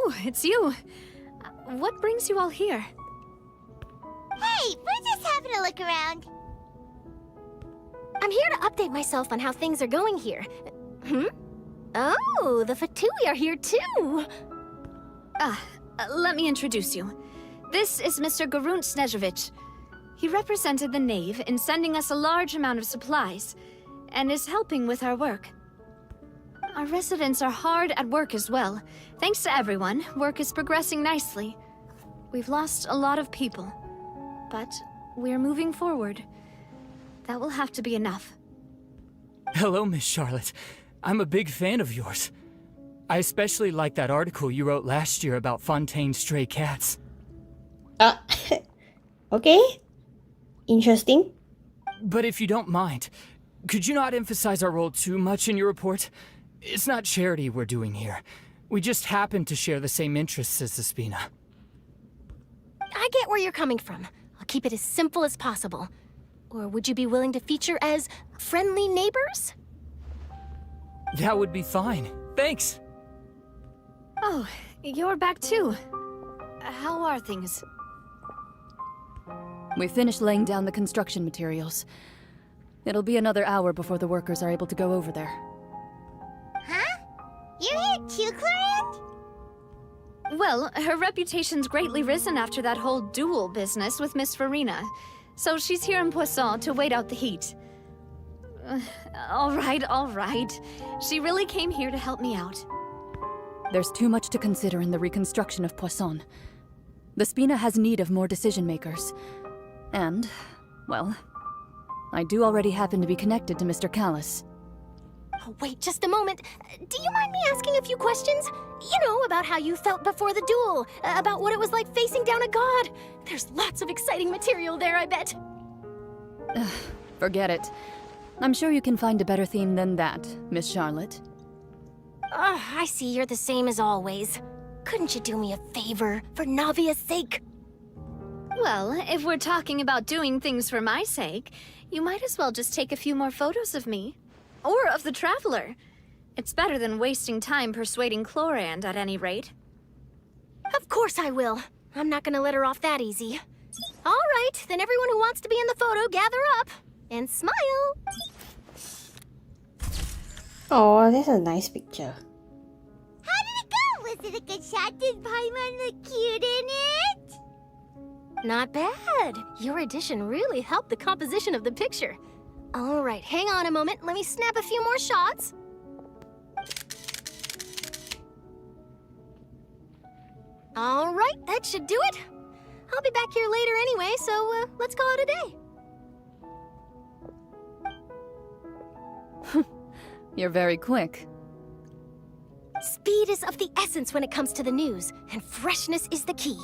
Oh, it's you. What brings you all here? Hey, we're just having a look around. I'm here to update myself on how things are going here. Oh, the Fatui are here too! Let me introduce you. This is Mr. Geraint Snezhevich. He represented the Knave in sending us a large amount of supplies, and is helping with our work. Our residents are hard at work as well. Thanks to everyone, work is progressing nicely. We've lost a lot of people, but we're moving forward. That will have to be enough. Hello, Miss Charlotte. I'm a big fan of yours. I especially like that article you wrote last year about Fontaine's stray cats. Okay. Interesting. But if you don't mind, could you not emphasize our role too much in your report? It's not charity we're doing here. We just happen to share the same interests as the Spina. I get where you're coming from. I'll keep it as simple as possible. Or would you be willing to feature as friendly neighbors? That would be fine. Thanks. Oh, you're back too. How are things? We finished laying down the construction materials. It'll be another hour before the workers are able to go over there. Huh? You're here too, Clorinde? Well, her reputation's greatly risen after that whole duel business with Miss Freminet, so she's here in Poisson to wait out the heat. All right. She really came here to help me out. There's too much to consider in the reconstruction of Poisson. The Spina has need of more decision-makers. And, well, I do already happen to be connected to Mr. Callis. Oh, wait just a moment. Do you mind me asking a few questions? You know, about how you felt before the duel, about what it was like facing down a god. There's lots of exciting material there, I bet. Forget it. I'm sure you can find a better theme than that, Miss Charlotte. I see you're the same as always. Couldn't you do me a favor, for Navia's sake? Well, if we're talking about doing things for my sake, you might as well just take a few more photos of me. Or of the Traveler. It's better than wasting time persuading Clorinde, at any rate. Of course I will. I'm not gonna let her off that easy. All right, then everyone who wants to be in the photo, gather up. And smile! Oh, that's a nice picture. How did it go? Was it a good shot? Did Paimon look cute in it? Not bad. Your addition really helped the composition of the picture. All right, hang on a moment. Let me snap a few more shots. All right, that should do it. I'll be back here later anyway, so let's call it a day. You're very quick. Speed is of the essence when it comes to the news, and freshness is the key.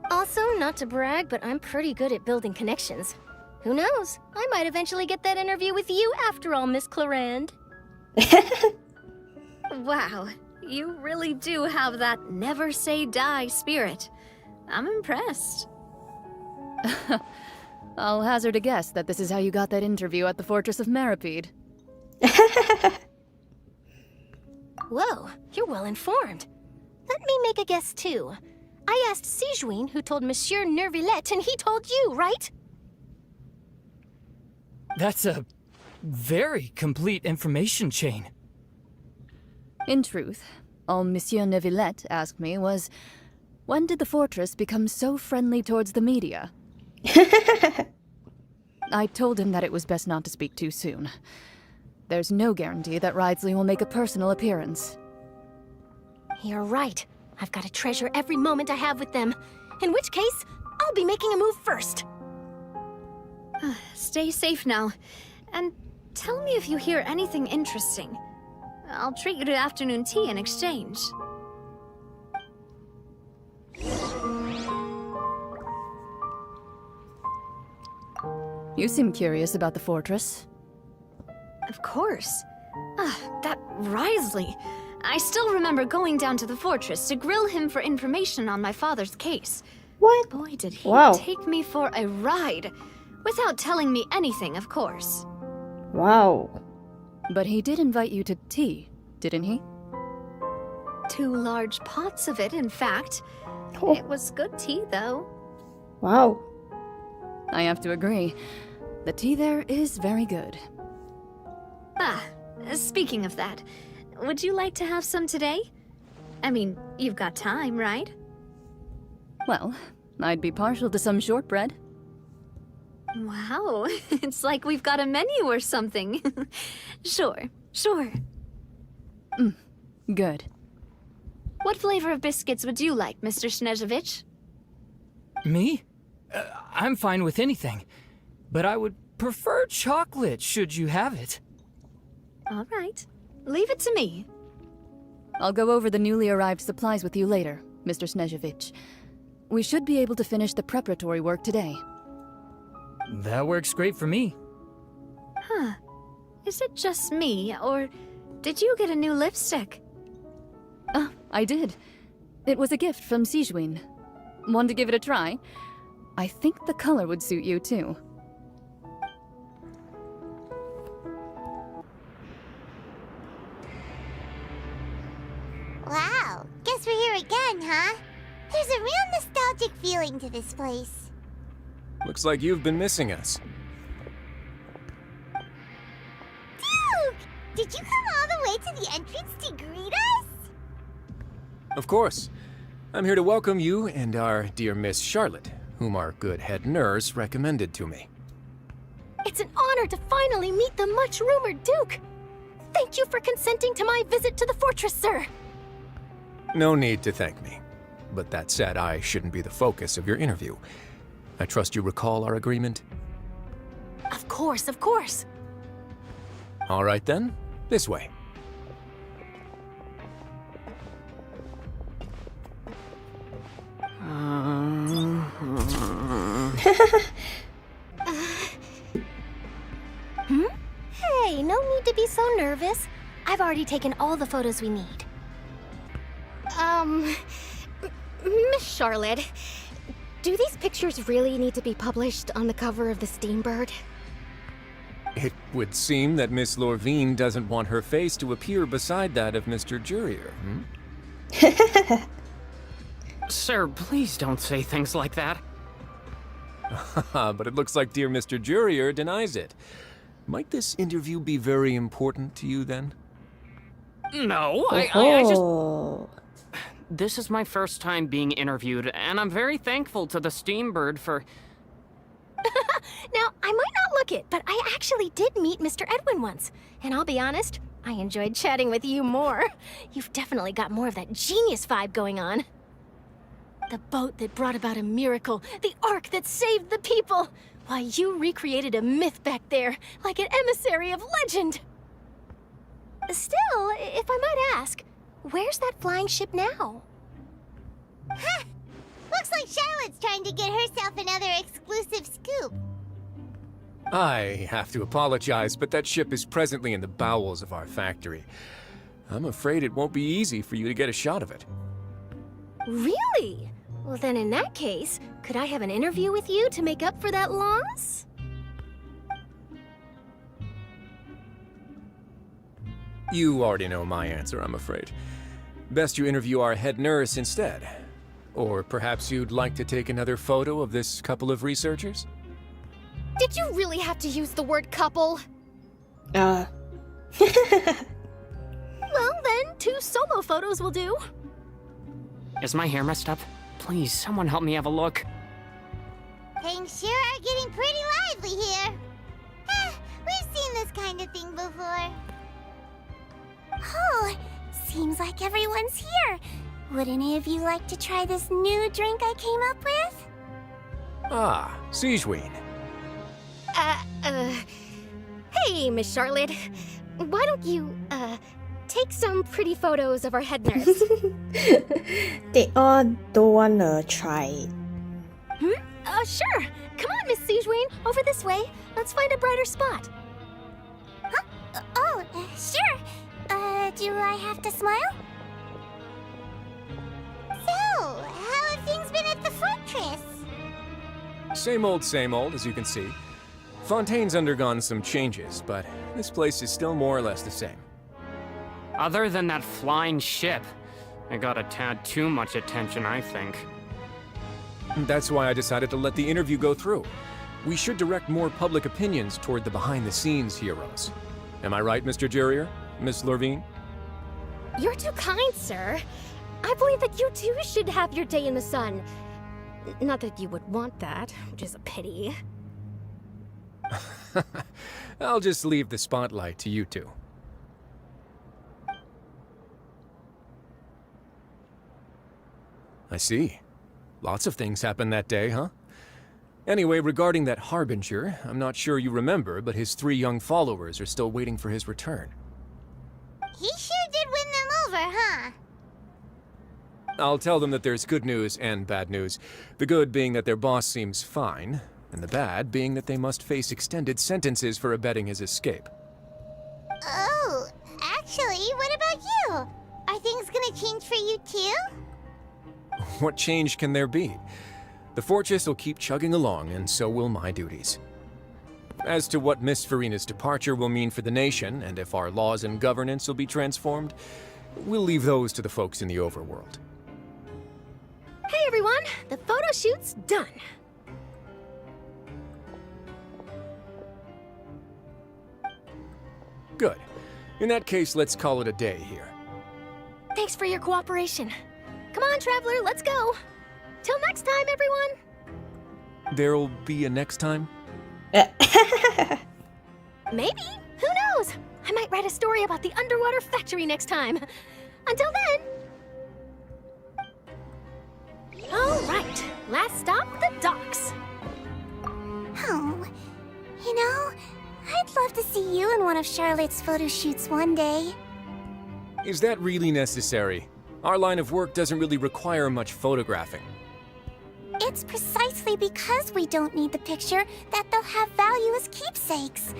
Also, not to brag, but I'm pretty good at building connections. Who knows? I might eventually get that interview with you after all, Miss Clorinde. Wow, you really do have that never say die spirit. I'm impressed. I'll hazard a guess that this is how you got that interview at the Fortress of Meripede. Whoa, you're well informed. Let me make a guess too. I asked Sigewinne, who told Monsieur Neuvillettte, and he told you, right? That's a very complete information chain. In truth, all Monsieur Neuvillettte asked me was, when did the fortress become so friendly towards the media? I told him that it was best not to speak too soon. There's no guarantee that Wriothesley will make a personal appearance. You're right. I've got to treasure every moment I have with them. In which case, I'll be making a move first. Stay safe now. And tell me if you hear anything interesting. I'll treat you to afternoon tea in exchange. You seem curious about the fortress. Of course. That Wriothesley. I still remember going down to the fortress to grill him for information on my father's case. What? Boy, did he Wow. take me for a ride. Without telling me anything, of course. Wow. But he did invite you to tea, didn't he? 2 large pots of it, in fact. Oh. It was good tea, though. Wow. I have to agree. The tea there is very good. Ah, speaking of that, would you like to have some today? I mean, you've got time, right? Well, I'd be partial to some shortbread. Wow, it's like we've got a menu or something. Sure. Good. What flavor of biscuits would you like, Mr. Snezhovich? Me? I'm fine with anything. But I would prefer chocolate, should you have it. All right. Leave it to me. I'll go over the newly arrived supplies with you later, Mr. Snezhovich. We should be able to finish the preparatory work today. That works great for me. Huh. Is it just me, or did you get a new lipstick? I did. It was a gift from Sigewinne. Want to give it a try? I think the color would suit you, too. Wow, guess we're here again, huh? There's a real nostalgic feeling to this place. Looks like you've been missing us. Duke! Did you come all the way to the entrance to greet us? Of course. I'm here to welcome you and our dear Miss Charlotte, whom our good head nurse recommended to me. It's an honor to finally meet the much-rumored Duke. Thank you for consenting to my visit to the fortress, sir. No need to thank me. But that said, I shouldn't be the focus of your interview. I trust you recall our agreement? Of course, of course. All right then, this way. Hey, no need to be so nervous. I've already taken all the photos we need. Miss Charlotte, do these pictures really need to be published on the cover of the Steambird? It would seem that Miss Lorvine doesn't want her face to appear beside that of Mr. Jurier, Sir, please don't say things like that. But it looks like dear Mr. Jurier denies it. Might this interview be very important to you, then? No, I just... Oh. This is my first time being interviewed, and I'm very thankful to the Steambird for... Now, I might not look it, but I actually did meet Mr. Edwin once. And I'll be honest, I enjoyed chatting with you more. You've definitely got more of that genius vibe going on. The boat that brought about a miracle, the ark that saved the people. Why, you recreated a myth back there, like an emissary of legend. Still, if I might ask, where's that flying ship now? Huh! Looks like Charlotte's trying to get herself another exclusive scoop. I have to apologize, but that ship is presently in the bowels of our factory. I'm afraid it won't be easy for you to get a shot of it. Really? Well, then in that case, could I have an interview with you to make up for that loss? You already know my answer, I'm afraid. Best you interview our head nurse instead. Or perhaps you'd like to take another photo of this couple of researchers? Did you really have to use the word couple? Well, then, 2 solo photos will do. Is my hair messed up? Please, someone help me have a look. Things sure are getting pretty lively here. We've seen this kind of thing before. Oh, seems like everyone's here. Would any of you like to try this new drink I came up with? Ah, Sigewinne. Hey, Miss Charlotte. Why don't you, take some pretty photos of our head nurse? They all don't wanna try it. Sure. Come on, Miss Sigewinne. Over this way. Let's find a brighter spot. Huh? Sure. Do I have to smile? So, how have things been at the fortress? Same old, as you can see. Fontaine's undergone some changes, but this place is still more or less the same. Other than that flying ship, It got a tad too much attention, I think. That's why I decided to let the interview go through. We should direct more public opinions toward the behind-the-scenes heroes. Am I right, Mr. Jurier? Miss Lorvine? You're too kind, sir. I believe that you too should have your day in the sun. Not that you would want that, which is a pity. I'll just leave the spotlight to you two. I see. Lots of things happened that day, huh? Anyway, regarding that Harbinger, I'm not sure you remember, but his 3 young followers are still waiting for his return. He sure did win them over, huh? I'll tell them that there's good news and bad news. The good being that their boss seems fine, and the bad being that they must face extended sentences for abetting his escape. Oh, actually, what about you? Are things gonna change for you too? What change can there be? The fortress will keep chugging along, and so will my duties. As to what Miss Farina's departure will mean for the nation, and if our laws and governance will be transformed, we'll leave those to the folks in the overworld. Hey everyone, the photo shoot's done. Good. In that case, let's call it a day here. Thanks for your cooperation. Come on, Traveler, let's go. Till next time, everyone. There'll be a next time? Maybe. Who knows? I might write a story about the underwater factory next time. Until then. All right. Last stop, the docks. Oh, you know, I'd love to see you in one of Charlotte's photo shoots one day. Is that really necessary? Our line of work doesn't really require much photographing. It's precisely because we don't need the picture that they'll have value as keepsakes.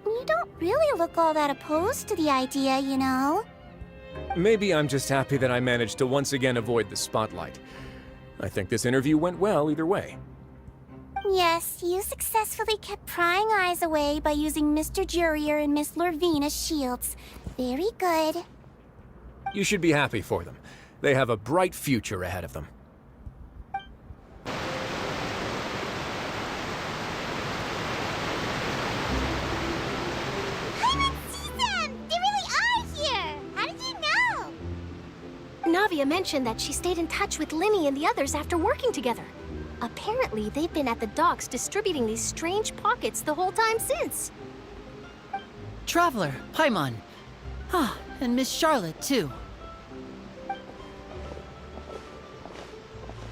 You don't really look all that opposed to the idea, you know. Maybe I'm just happy that I managed to once again avoid the spotlight. I think this interview went well either way. Yes, you successfully kept prying eyes away by using Mr. Jurier and Miss Lorvine as shields. Very good. You should be happy for them. They have a bright future ahead of them. I didn't see them! They really are here! How did you know? Navia mentioned that she stayed in touch with Lyney and the others after working together. Apparently, they've been at the docks distributing these strange pockets the whole time since. Traveler, Paimon. Ah, and Miss Charlotte, too.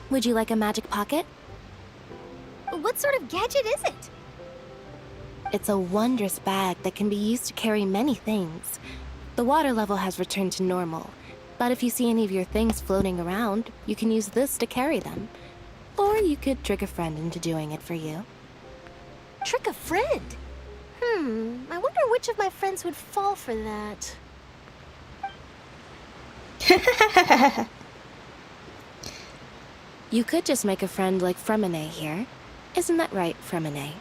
Would you like a magic pocket? What sort of gadget is it? It's a wondrous bag that can be used to carry many things. The water level has returned to normal, but if you see any of your things floating around, you can use this to carry them. Or you could trick a friend into doing it for you. Trick a friend? I wonder which of my friends would fall for that. You could just make a friend like Freminet here. Isn't that right, Freminet?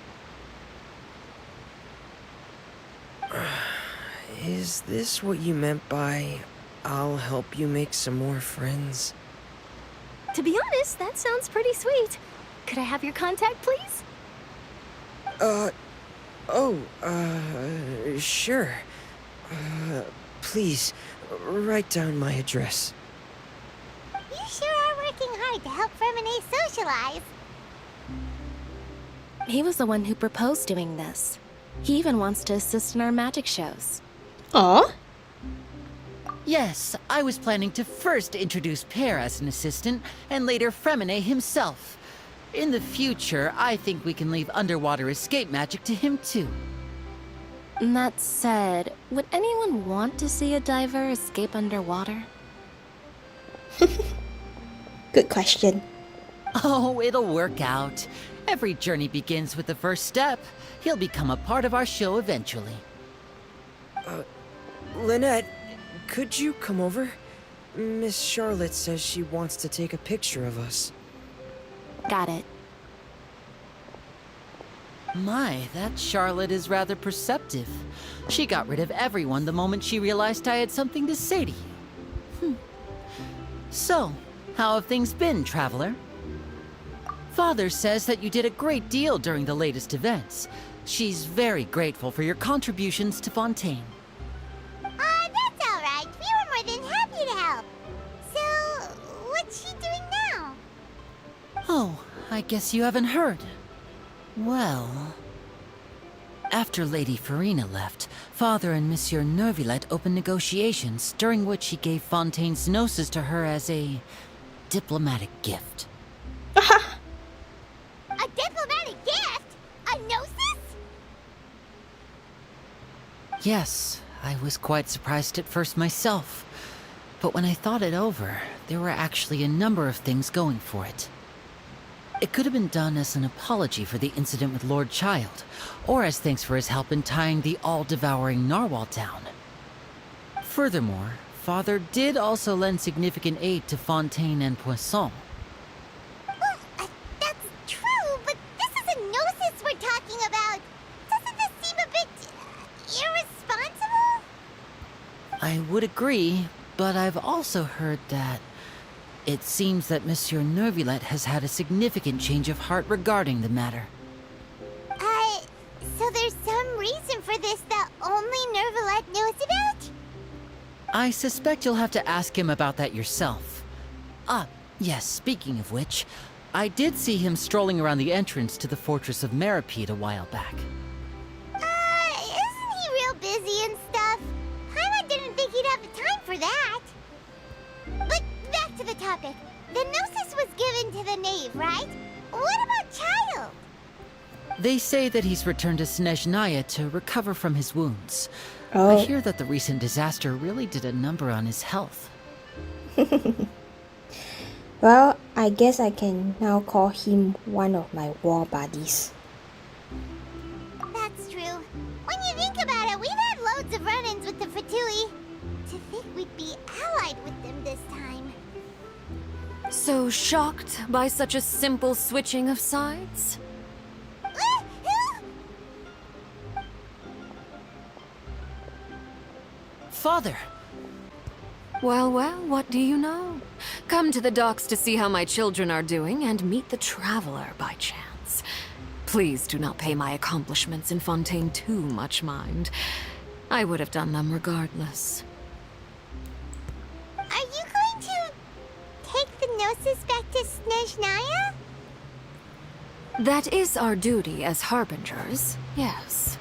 Is this what you meant by, I'll help you make some more friends? To be honest, that sounds pretty sweet. Could I have your contact, please? Sure. Please, write down my address. You sure are working hard to help Freminet socialize. He was the one who proposed doing this. He even wants to assist in our magic shows. Aw. Yes, I was planning to first introduce Pear as an assistant, and later Freminet himself. In the future, I think we can leave underwater escape magic to him too. That said, would anyone want to see a diver escape underwater? Good question. Oh, it'll work out. Every journey begins with the first step. He'll become a part of our show eventually. Lynette, could you come over? Miss Charlotte says she wants to take a picture of us. Got it. My, that Charlotte is rather perceptive. She got rid of everyone the moment she realized I had something to say to you. So, how have things been, Traveler? Father says that you did a great deal during the latest events. She's very grateful for your contributions to Fontaine. That's all right. We were more than happy to help. So, what's she doing now? Oh, I guess you haven't heard. Well... After Lady Freminet left, Father and Monsieur Neuvillettte opened negotiations, during which he gave Fontaine's Gnosis to her as a diplomatic gift. A diplomatic gift? A Gnosis? Yes, I was quite surprised at first myself. But when I thought it over, there were actually a number of things going for it. It could have been done as an apology for the incident with Lord Child, or as thanks for his help in tying the all-devouring narwhal down. Furthermore, Father did also lend significant aid to Fontaine and Poisson. Well, that's true, but this is a Gnosis we're talking about. Doesn't this seem a bit... irresponsible? I would agree, but I've also heard that... It seems that Monsieur Neuvillettte has had a significant change of heart regarding the matter. So there's some reason for this that only Neuvillettte knows about? I suspect you'll have to ask him about that yourself. Ah, yes, speaking of which, I did see him strolling around the entrance to the Fortress of Masquerade a while back. Isn't he real busy and stuff? Paimon didn't think he'd have the time for that. But back to the topic. The Gnosis was given to the knave, right? What about Child? They say that he's returned to Snezhnaya to recover from his wounds. Oh. I hear that the recent disaster really did a number on his health. Well, I guess I can now call him one of my war buddies. That's true. When you think about it, we've had loads of run-ins with the Fatui. To think we'd be allied with them this time. So shocked by such a simple switching of sides? Father! Well, what do you know? Come to the docks to see how my children are doing and meet the Traveler by chance. Please do not pay my accomplishments in Fontaine too much mind. I would have done them regardless. Are you going to take the Gnosis back to Snezhnaya? That is our duty as Harbingers, yes.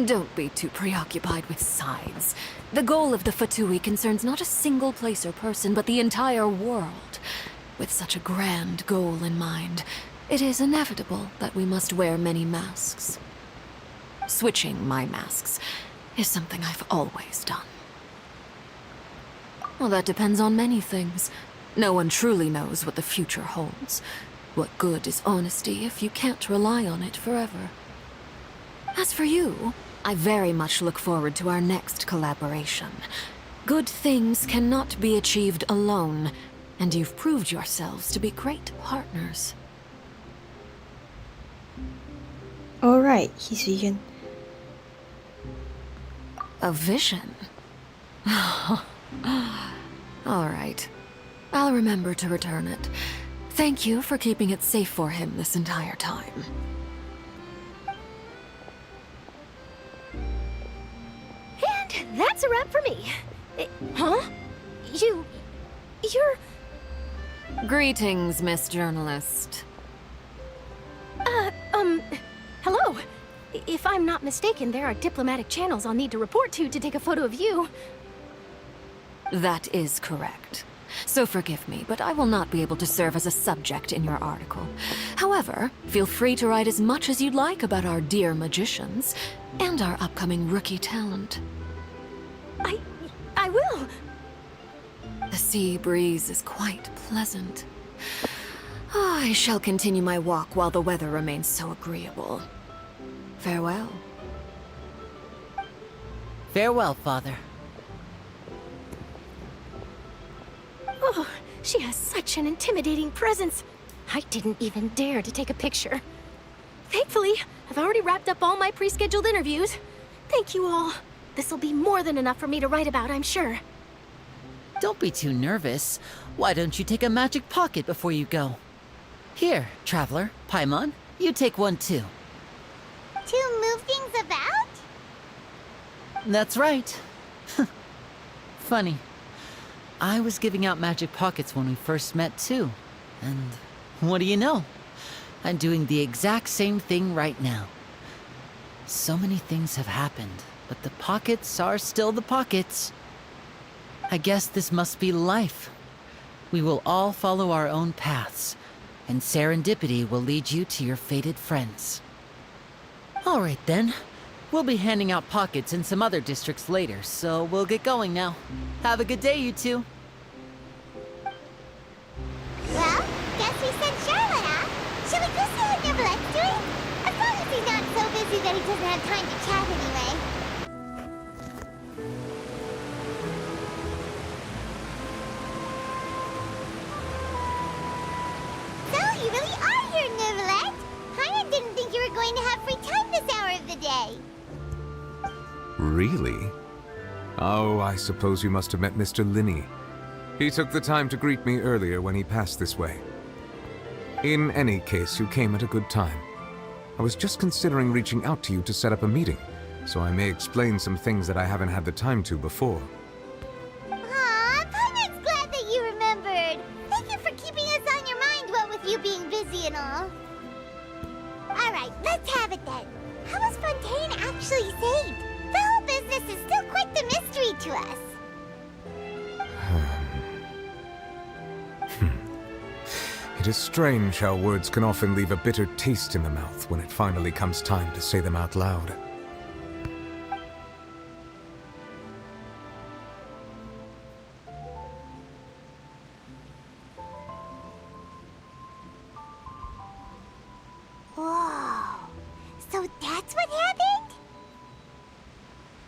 Don't be too preoccupied with sides. The goal of the Fatui concerns not a single place or person, but the entire world. With such a grand goal in mind, it is inevitable that we must wear many masks. Switching my masks is something I've always done. Well, that depends on many things. No one truly knows what the future holds. What good is honesty if you can't rely on it forever? As for you, I very much look forward to our next collaboration. Good things cannot be achieved alone, and you've proved yourselves to be great partners. Alright, his vision. A vision? Alright. I'll remember to return it. Thank you for keeping it safe for him this entire time. And that's a wrap for me. Huh? You're... Greetings, Miss Journalist. Hello. If I'm not mistaken, there are diplomatic channels I'll need to report to take a photo of you. That is correct. So forgive me, but I will not be able to serve as a subject in your article. However, feel free to write as much as you'd like about our dear magicians and our upcoming rookie talent. I will. The sea breeze is quite pleasant. I shall continue my walk while the weather remains so agreeable. Farewell. Farewell, Father. Oh, she has such an intimidating presence. I didn't even dare to take a picture. Thankfully, I've already wrapped up all my pre-scheduled interviews. Thank you all. This'll be more than enough for me to write about, I'm sure. Don't be too nervous. Why don't you take a magic pocket before you go? Here, Traveler, Paimon, you take one too. To move things about? That's right. Funny. I was giving out magic pockets when we first met too. And what do you know? I'm doing the exact same thing right now. So many things have happened, but the pockets are still the pockets. I guess this must be life. We will all follow our own paths, and serendipity will lead you to your fated friends. All right then. We'll be handing out pockets in some other districts later, so we'll get going now. Have a good day, you two. Well, guess we sent Charlotte off. Shall we go see how Neuvillette's doing? As long as he's not so busy that he doesn't have time to chat anyway. So, you really are here, Neuvilette. I didn't think you were going to have free time this hour of the day. Really? Oh, I suppose you must have met Mr. Lyney. He took the time to greet me earlier when he passed this way. In any case, you came at a good time. I was just considering reaching out to you to set up a meeting, so I may explain some things that I haven't had the time to before. Aw, Paimon's glad that you remembered. Thank you for keeping us on your mind, what with you being busy and all. Alright, let's have it then. How was Fontaine actually saved? The whole business is still quite the mystery to us. It is strange how words can often leave a bitter taste in the mouth when it finally comes time to say them out loud. Whoa. So that's what happened?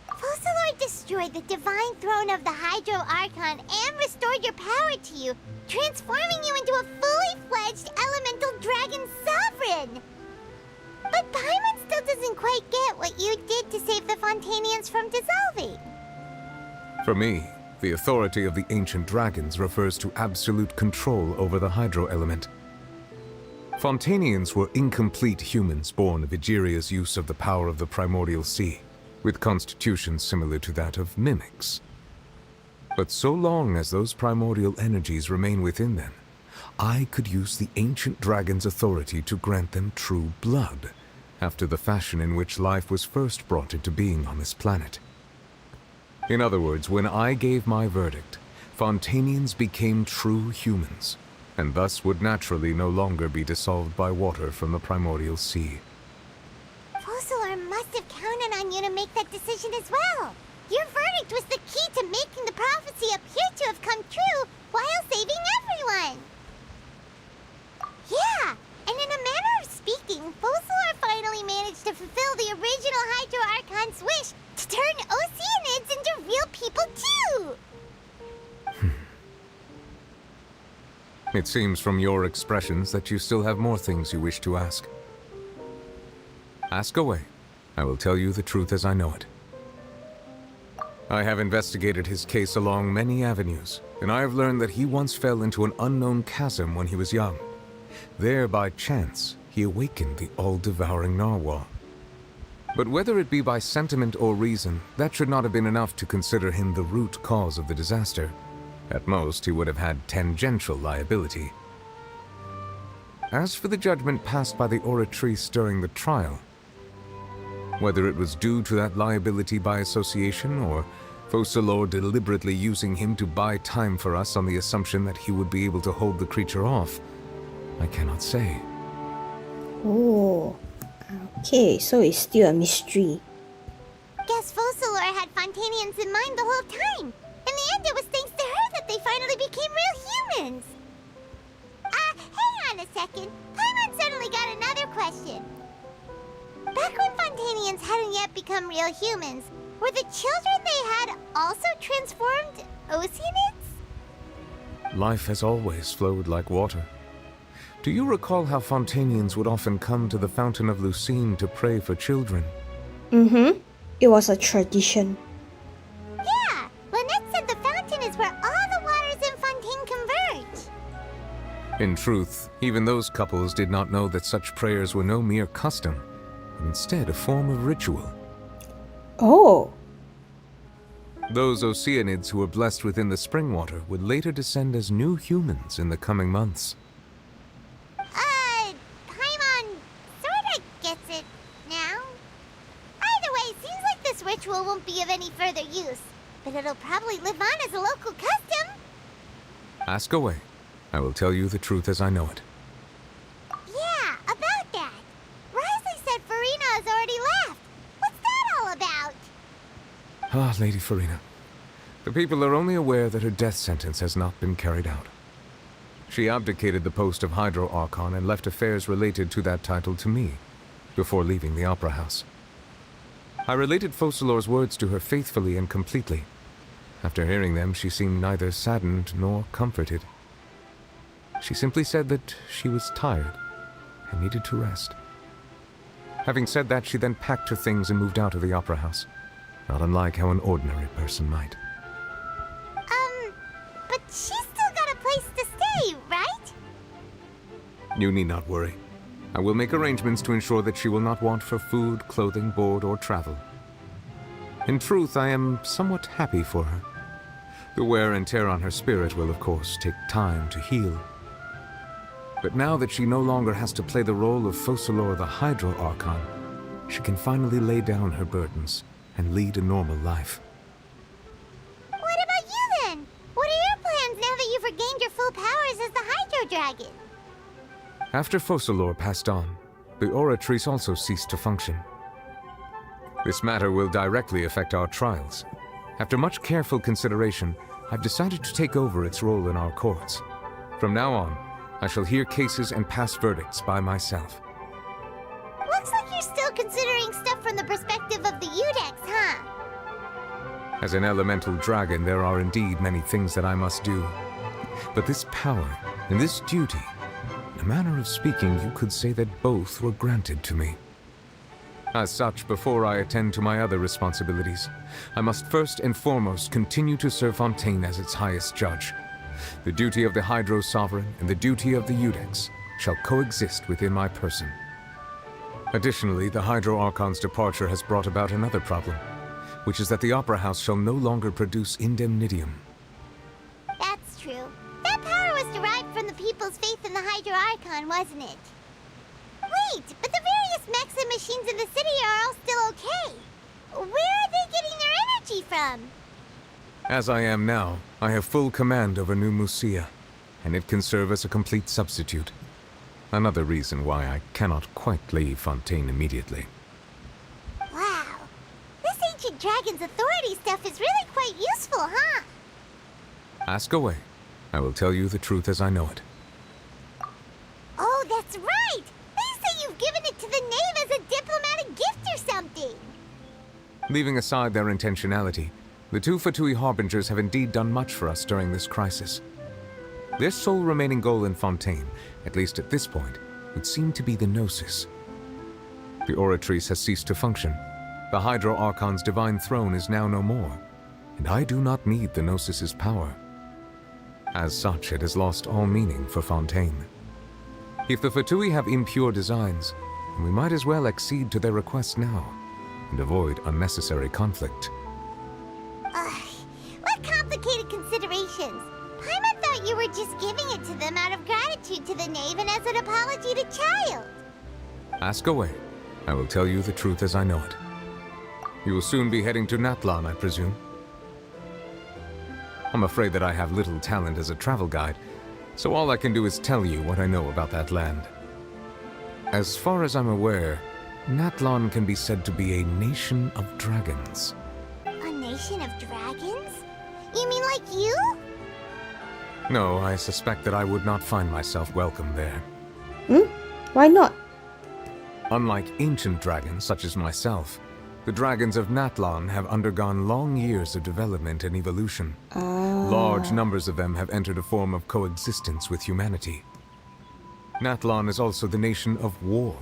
Focalor destroyed the divine throne of the Hydro Archon and restored your power to you, transforming you into a fully fledged elemental dragon sovereign. But Paimon still doesn't quite get what you did to save the Fontainians from dissolving. For me, the authority of the ancient dragons refers to absolute control over the hydro element. Fontainians were incomplete humans born of Egeria's use of the power of the primordial sea, with constitutions similar to that of mimics. But so long as those primordial energies remain within them, I could use the ancient dragon's authority to grant them true blood, after the fashion in which life was first brought into being on this planet. In other words, when I gave my verdict, Fontainians became true humans, and thus would naturally no longer be dissolved by water from the primordial sea. Focalor must have counted on you to make that decision as well. Your verdict was the key to making the prophecy appear to have come true while saving everyone. Yeah, and in a manner of speaking, Focalor finally managed to fulfill the original Hydro Archon's wish to turn Oceanids into real people too! It seems from your expressions that you still have more things you wish to ask. Ask away. I will tell you the truth as I know it. I have investigated his case along many avenues, and I have learned that he once fell into an unknown chasm when he was young. There, by chance, he awakened the all-devouring narwhal. But whether it be by sentiment or reason, that should not have been enough to consider him the root cause of the disaster. At most, he would have had tangential liability. As for the judgment passed by the Oratrice during the trial, whether it was due to that liability by association, or Focalor deliberately using him to buy time for us on the assumption that he would be able to hold the creature off, I cannot say. Oh, okay, so it's still a mystery. Guess Focalor had Fontainians in mind the whole time. In the end, it was thanks to her that they finally became real humans. Hang on a second. Paimon certainly got another question. Back when Fontainians hadn't yet become real humans, were the children they had also transformed Oceanids? Life has always flowed like water. Do you recall how Fontainians would often come to the Fountain of Lucine to pray for children? Mm-hmm. It was a tradition. Yeah, Lynette said the fountain is where all the In truth, even those couples did not know that such prayers were no mere custom, but instead a form of ritual. Oh. Those Oceanids who were blessed within the spring water would later descend as new humans in the coming months. Paimon sorta gets it now. Either way, it seems like this ritual won't be of any further use, but it'll probably live on as a local custom. Ask away. I will tell you the truth as I know it. Yeah, about that. Wriothesley said Farina has already left. What's that all about? Ah, Lady Farina. The people are only aware that her death sentence has not been carried out. She abdicated the post of Hydro Archon and left affairs related to that title to me, before leaving the Opera House. I related Focalor's words to her faithfully and completely. After hearing them, she seemed neither saddened nor comforted. She simply said that she was tired and needed to rest. Having said that, she then packed her things and moved out of the Opera House, not unlike how an ordinary person might. But she's still got a place to stay, right? You need not worry. I will make arrangements to ensure that she will not want for food, clothing, board, or travel. In truth, I am somewhat happy for her. The wear and tear on her spirit will, of course, take time to heal. But now that she no longer has to play the role of Focalor the Hydro Archon, she can finally lay down her burdens and lead a normal life. What about you then? What are your plans now that you've regained your full powers as the Hydro Dragon? After Focalor passed on, the Oratrice also ceased to function. This matter will directly affect our trials. After much careful consideration, I've decided to take over its role in our courts. From now on, I shall hear cases and pass verdicts by myself. Looks like you're still considering stuff from the perspective of the Udex, huh? As an elemental dragon, there are indeed many things that I must do. But this power and this duty, in a manner of speaking, you could say that both were granted to me. As such, before I attend to my other responsibilities, I must first and foremost continue to serve Fontaine as its highest judge. The duty of the Hydro Sovereign and the duty of the Udex shall coexist within my person. Additionally, the Hydro Archon's departure has brought about another problem, which is that the Opera House shall no longer produce indemnitium. That's true. That power was derived from the people's faith in the Hydro Archon, wasn't it? Wait, but the various mechs and machines in the city are all still okay. Where are they getting their energy from? As I am now, I have full command over New Musia, and it can serve as a complete substitute. Another reason why I cannot quite leave Fontaine immediately. Wow. This ancient dragon's authority stuff is really quite useful, huh? Ask away. I will tell you the truth as I know it. Oh, that's right! They say you've given it to the knave as a diplomatic gift or something! Leaving aside their intentionality, the two Fatui Harbingers have indeed done much for us during this crisis. Their sole remaining goal in Fontaine, at least at this point, would seem to be the Gnosis. The Oratrice has ceased to function. The Hydro Archon's divine throne is now no more, and I do not need the Gnosis's power. As such, it has lost all meaning for Fontaine. If the Fatui have impure designs, then we might as well accede to their request now, and avoid unnecessary conflict. What complicated considerations! Paimon thought you were just giving it to them out of gratitude to the knave and as an apology to Child. Ask away. I will tell you the truth as I know it. You will soon be heading to Natlan, I presume? I'm afraid that I have little talent as a travel guide, so all I can do is tell you what I know about that land. As far as I'm aware, Natlan can be said to be a nation of dragons. A nation of dragons? You mean like you? No, I suspect that I would not find myself welcome there. Why not? Unlike ancient dragons such as myself, the dragons of Natlan have undergone long years of development and evolution. Large numbers of them have entered a form of coexistence with humanity. Natlan is also the nation of war.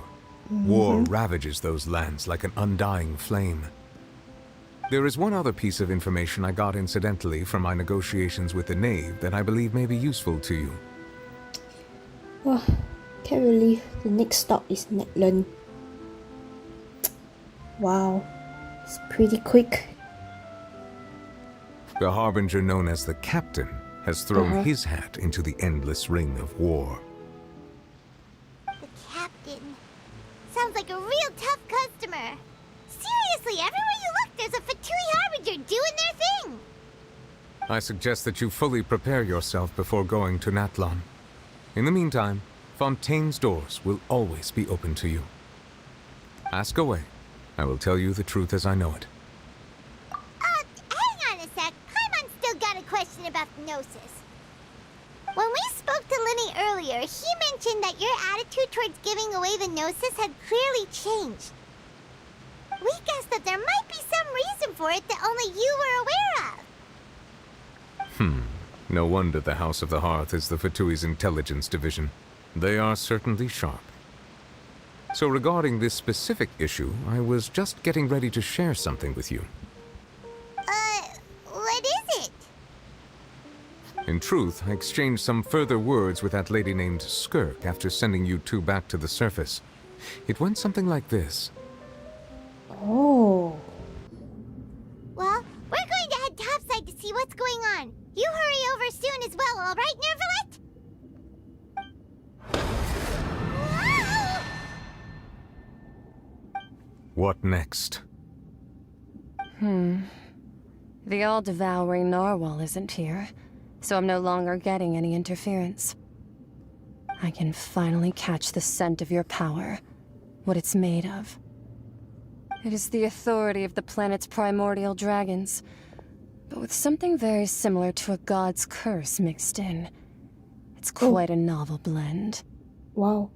War ravages those lands like an undying flame. There is one other piece of information I got incidentally from my negotiations with the knave that I believe may be useful to you. Oh, can't believe the next stop is Netland. Wow, it's pretty quick. The Harbinger known as the Captain has thrown his hat into the endless ring of war. The Captain. Sounds like a real tough customer. Seriously, everywhere you look, there's a Fatui Harbinger doing their thing. I suggest that you fully prepare yourself before going to Natlan. In the meantime, Fontaine's doors will always be open to you. Ask away. I will tell you the truth as I know it. Hang on a sec. Paimon's still got a question about the Gnosis. When we spoke to Lyney earlier, he mentioned that your attitude towards giving away the Gnosis had clearly changed. We guessed that there might be some reason for it that only you were aware of. No wonder the House of the Hearth is the Fatui's intelligence division. They are certainly sharp. So regarding this specific issue, I was just getting ready to share something with you. What is it? In truth, I exchanged some further words with that lady named Skirk after sending you two back to the surface. It went something like this. Oh. Well, we're going to head topside to see what's going on. You hurry over soon as well, all right, Neuvillettte? What next? The all-devouring narwhal isn't here, so I'm no longer getting any interference. I can finally catch the scent of your power, what it's made of. It is the authority of the planet's primordial dragons, but with something very similar to a god's curse mixed in. It's quite a novel blend. Wow.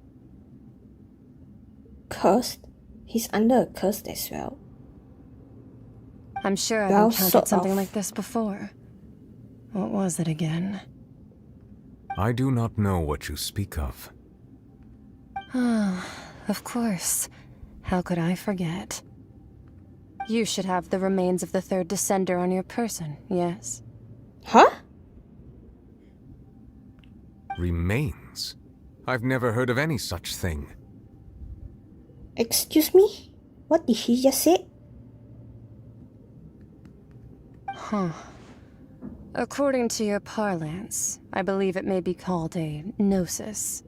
Cursed? He's under a curse as well. I'm sure I've Well, encountered sort something of. like this before. What was it again? I do not know what you speak of. Of course. How could I forget? You should have the remains of the third descender on your person, yes? Huh? Remains? I've never heard of any such thing. Excuse me? What did he just say? According to your parlance, I believe it may be called a Gnosis.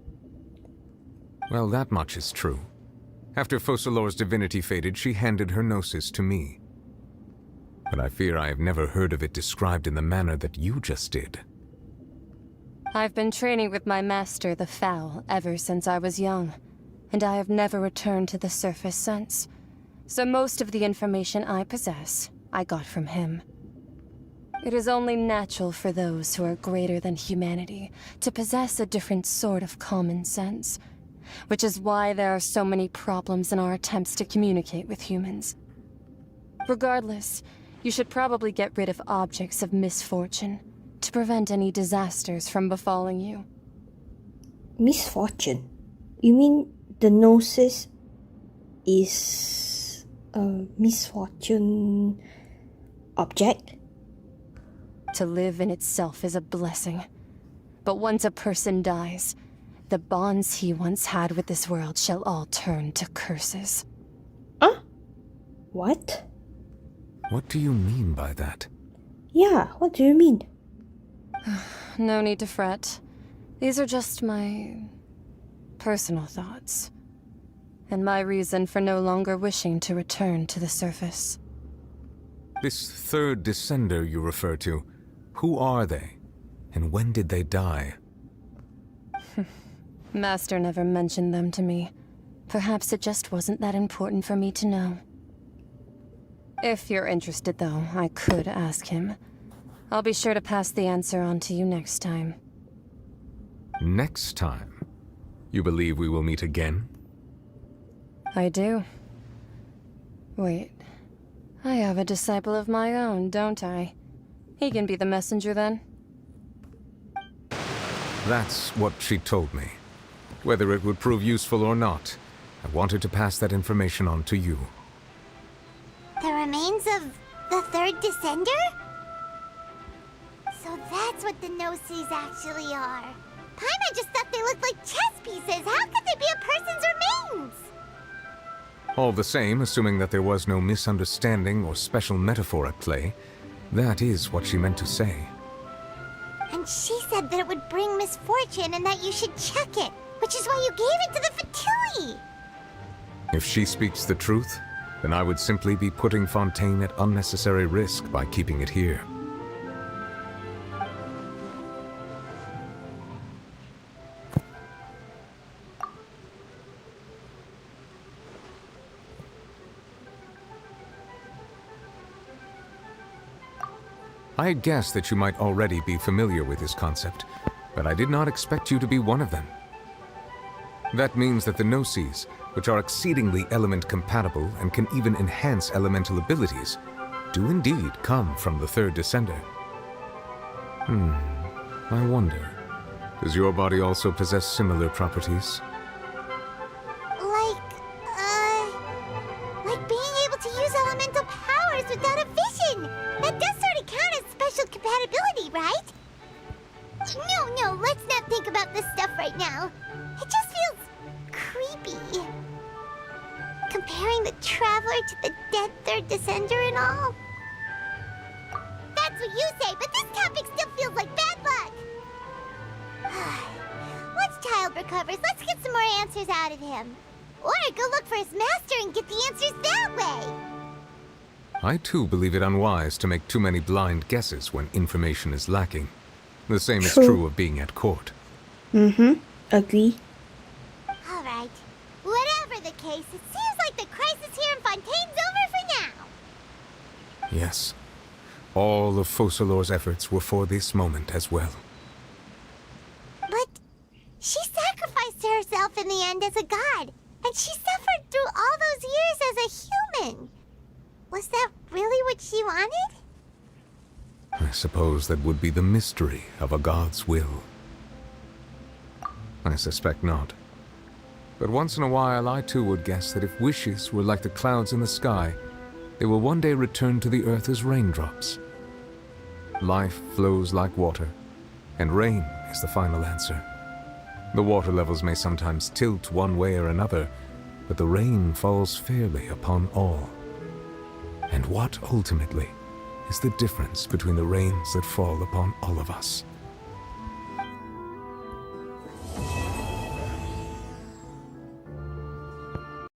Well, that much is true. After Focalor's divinity faded, she handed her Gnosis to me. But I fear I have never heard of it described in the manner that you just did. I've been training with my master, the Foul, ever since I was young, and I have never returned to the surface since. So most of the information I possess, I got from him. It is only natural for those who are greater than humanity to possess a different sort of common sense, which is why there are so many problems in our attempts to communicate with humans. Regardless, you should probably get rid of objects of misfortune to prevent any disasters from befalling you. Misfortune? You mean the Gnosis is a misfortune object? To live in itself is a blessing. But once a person dies, the bonds he once had with this world shall all turn to curses. What? What do you mean by that? Yeah, what do you mean? No need to fret. These are just my personal thoughts, and my reason for no longer wishing to return to the surface. This third descender you refer to, who are they? And when did they die? Master never mentioned them to me. Perhaps it just wasn't that important for me to know. If you're interested, though, I could ask him. I'll be sure to pass the answer on to you next time. Next time? You believe we will meet again? I do. Wait. I have a disciple of my own, don't I? He can be the messenger then. That's what she told me. Whether it would prove useful or not, I wanted to pass that information on to you. The remains of the third descender? So that's what the Gnosis actually are. Paimon just thought they looked like chess pieces. How could they be a person's remains? All the same, assuming that there was no misunderstanding or special metaphor at play, that is what she meant to say. And she said that it would bring misfortune and that you should check it, which is why you gave it to the Fatui. If she speaks the truth, then I would simply be putting Fontaine at unnecessary risk by keeping it here. I had guessed that you might already be familiar with this concept, but I did not expect you to be one of them. That means that the Gnosis, which are exceedingly element-compatible and can even enhance elemental abilities, do indeed come from the third descender. I wonder, does your body also possess similar properties? Like being able to use elemental powers without a vision. That does sort of count as special compatibility, right? No, let's not think about this stuff right now. It just feels creepy. Comparing the Traveler to the dead third descender and all. That's what you say, but this topic still feels like bad luck. Once Child recovers, let's get some more answers out of him. Or go look for his master and get the answers that way. I too believe it unwise to make too many blind guesses when information is lacking. The same is true of being at court. Agree. Alright. Whatever the case, it seems like the crisis here in Fontaine's over for now. Yes. All of Focalor's efforts were for this moment as well. But she sacrificed herself in the end as a god, and she suffered through all those years as a human. Was that really what she wanted? I suppose that would be the mystery of a god's will. I suspect not. But once in a while, I too would guess that if wishes were like the clouds in the sky, they will one day return to the earth as raindrops. Life flows like water, and rain is the final answer. The water levels may sometimes tilt one way or another, but the rain falls fairly upon all. And what, ultimately, is the difference between the rains that fall upon all of us?